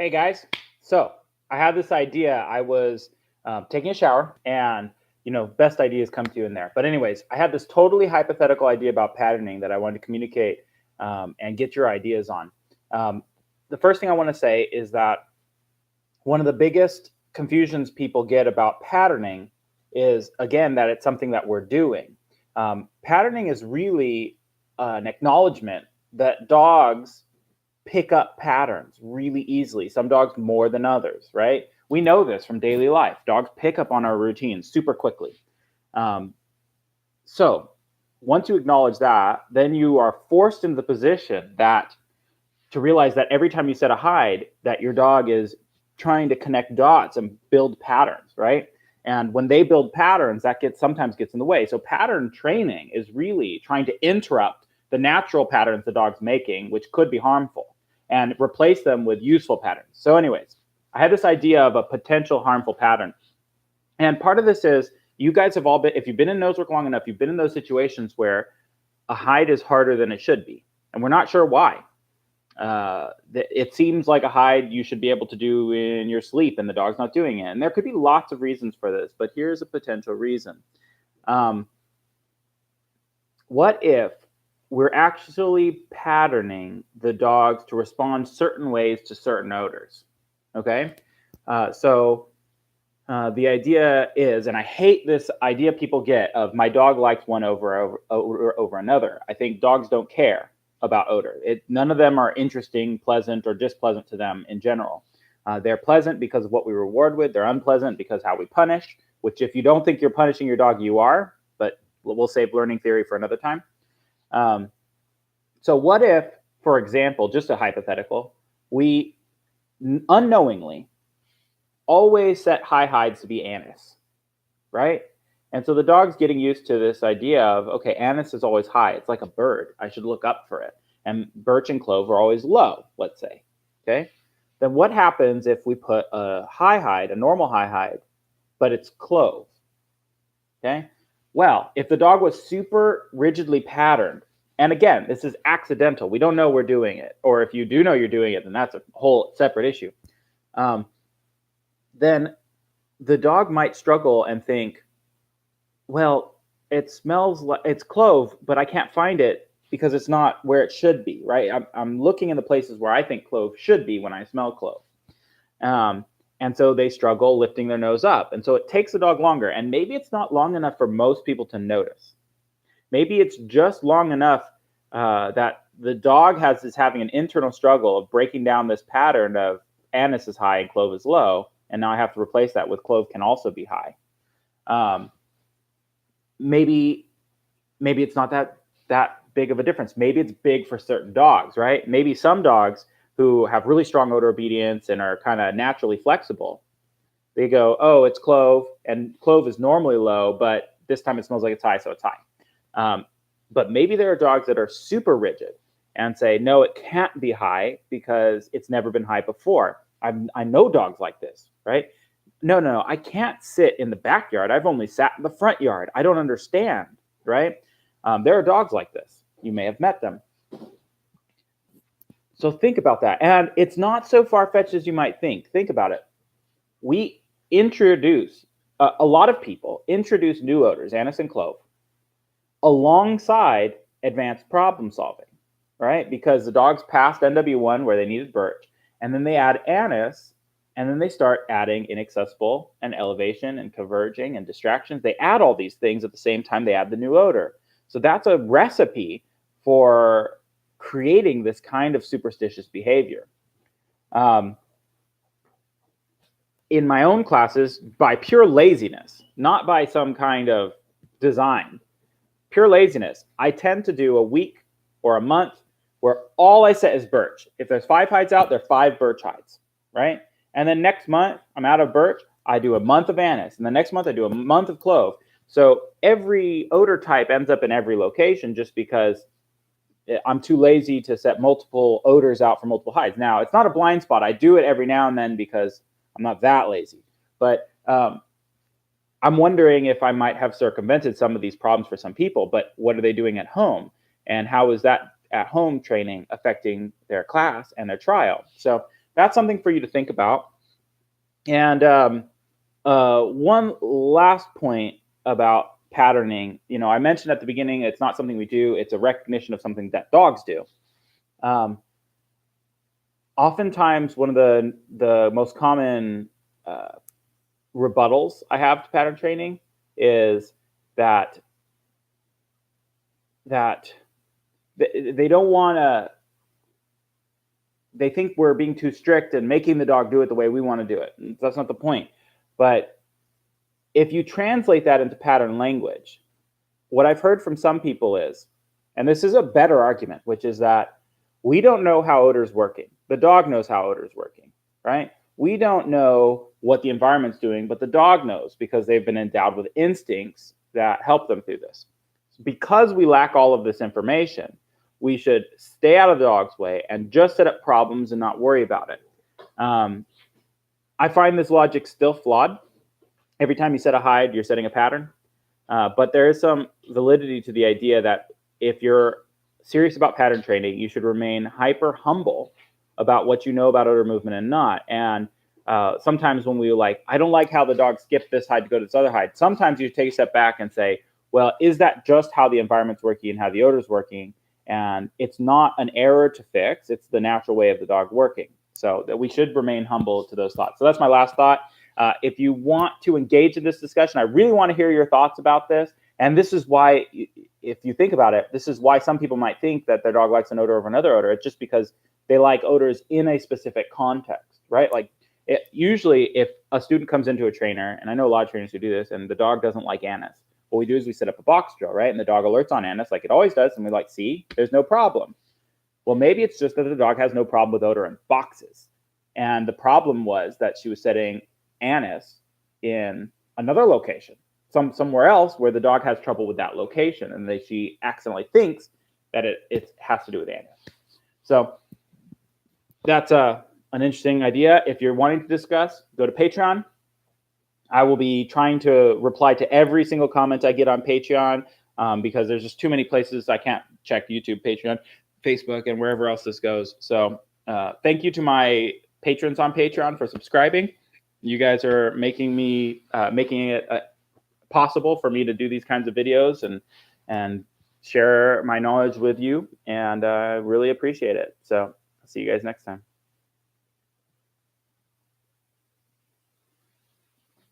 Hey guys, so I had this idea. I was taking a shower, and best ideas come to you in there. But anyways, I had this totally hypothetical idea about patterning that I wanted to communicate and get your ideas on. Um, the first thing I want to say is that one of the biggest confusions people get about patterning is, again, that it's something that we're doing. Patterning is really an acknowledgement that dogs pick up patterns really easily. Some dogs more than others, right? We know this from daily life. Dogs pick up on our routines super quickly. Um, so once you acknowledge that, then you are forced into the position that to realize that every time you set a hide, that your dog is trying to connect dots and build patterns, right? And when they build patterns, that sometimes gets in the way. So pattern training is really trying to interrupt the natural patterns the dog's making, which could be harmful, and replace them with useful patterns. So anyways, I had this idea of a potential harmful pattern. And part of this is you guys have all been, if you've been in nose work long enough, you've been in those situations where a hide is harder than it should be. And we're not sure why. It seems like a hide you should be able to do in your sleep, and the dog's not doing it. And there could be lots of reasons for this, but here's a potential reason. What if we're actually patterning the dogs to respond certain ways to certain odors? Okay, so the idea is, and I hate this idea people get of my dog likes one over another. I think dogs don't care about odor. None of them are interesting, pleasant, or displeasant to them in general. They're pleasant because of what we reward with. They're unpleasant because how we punish, which if you don't think you're punishing your dog, you are, but we'll save learning theory for another time. So what if, for example, just a hypothetical, we unknowingly always set high hides to be anise, right? And so the dog's getting used to this idea of, okay, anise is always high. It's like a bird. I should look up for it. And birch and clove are always low, let's say. Okay. Then what happens if we put a high hide, a normal high hide, but it's clove? Okay. Well, if the dog was super rigidly patterned, and again, this is accidental. We don't know we're doing it. Or if you do know you're doing it, then that's a whole separate issue. Then the dog might struggle and think, well, it smells like it's clove, but I can't find it because it's not where it should be, right? I'm looking in the places where I think clove should be when I smell clove. And so they struggle lifting their nose up. And so it takes the dog longer. And maybe it's not long enough for most people to notice. Maybe it's just long enough that the dog is having an internal struggle of breaking down this pattern of anise is high and clove is low. And now I have to replace that with clove can also be high. Maybe it's not that big of a difference. Maybe it's big for certain dogs, right? Maybe some dogs who have really strong odor obedience and are kind of naturally flexible, they go, oh, it's clove, and clove is normally low, but this time it smells like it's high, so it's high. But maybe there are dogs that are super rigid and say, no, it can't be high because it's never been high before. I know dogs like this, right? No, I can't sit in the backyard. I've only sat in the front yard. I don't understand, right? There are dogs like this. You may have met them. So think about that. And it's not so far-fetched as you might think. Think about it. We introduce, a lot of people introduce new odors, anise and clove, alongside advanced problem solving, right? Because the dogs passed NW1 where they needed birch, and then they add anise, and then they start adding inaccessible and elevation and converging and distractions. They add all these things at the same time they add the new odor. So that's a recipe for creating this kind of superstitious behavior. In my own classes, by pure laziness, not by some kind of design, pure laziness, I tend to do a week or a month where all I set is birch. If there's 5 hides out, there are 5 birch hides, right? And then next month, I'm out of birch, I do a month of anise. And the next month, I do a month of clove. So every odor type ends up in every location just because I'm too lazy to set multiple odors out for multiple hides. Now, it's not a blind spot. I do it every now and then because I'm not that lazy. But I'm wondering if I might have circumvented some of these problems for some people. But what are they doing at home? And how is that at home training affecting their class and their trial? So that's something for you to think about. And one last point about patterning, I mentioned at the beginning, it's not something we do, it's a recognition of something that dogs do. Oftentimes, one of the most common rebuttals I have to pattern training is that they don't want to. They think we're being too strict and making the dog do it the way we want to do it. That's not the point. But if you translate that into pattern language, what I've heard from some people is, and this is a better argument, which is that we don't know how odor's working. The dog knows how odor's working, right? We don't know what the environment's doing, but the dog knows because they've been endowed with instincts that help them through this. Because we lack all of this information, we should stay out of the dog's way and just set up problems and not worry about it. I find this logic still flawed. Every time you set a hide, you're setting a pattern. But there is some validity to the idea that if you're serious about pattern training, you should remain hyper humble about what you know about odor movement and not. And sometimes when we I don't like how the dog skipped this hide to go to this other hide. Sometimes you take a step back and say, well, is that just how the environment's working and how the odor's working? And it's not an error to fix. It's the natural way of the dog working. So that we should remain humble to those thoughts. So that's my last thought. If you want to engage in this discussion, I really want to hear your thoughts about this. And this is why, if you think about it, this is why some people might think that their dog likes an odor over another odor. It's just because they like odors in a specific context, right? Usually if a student comes into a trainer, and I know a lot of trainers who do this, and the dog doesn't like anise, what we do is we set up a box drill, right? And the dog alerts on anise like it always does. And we see, there's no problem. Well, maybe it's just that the dog has no problem with odor in boxes. And the problem was that she was setting anise in another location, somewhere else where the dog has trouble with that location. And she accidentally thinks that it has to do with anise. So that's an interesting idea. If you're wanting to discuss, go to Patreon. I will be trying to reply to every single comment I get on Patreon because there's just too many places I can't check: YouTube, Patreon, Facebook, and wherever else this goes. So thank you to my patrons on Patreon for subscribing. You guys are making it possible for me to do these kinds of videos and share my knowledge with you, and I really appreciate it. So I'll see you guys next time.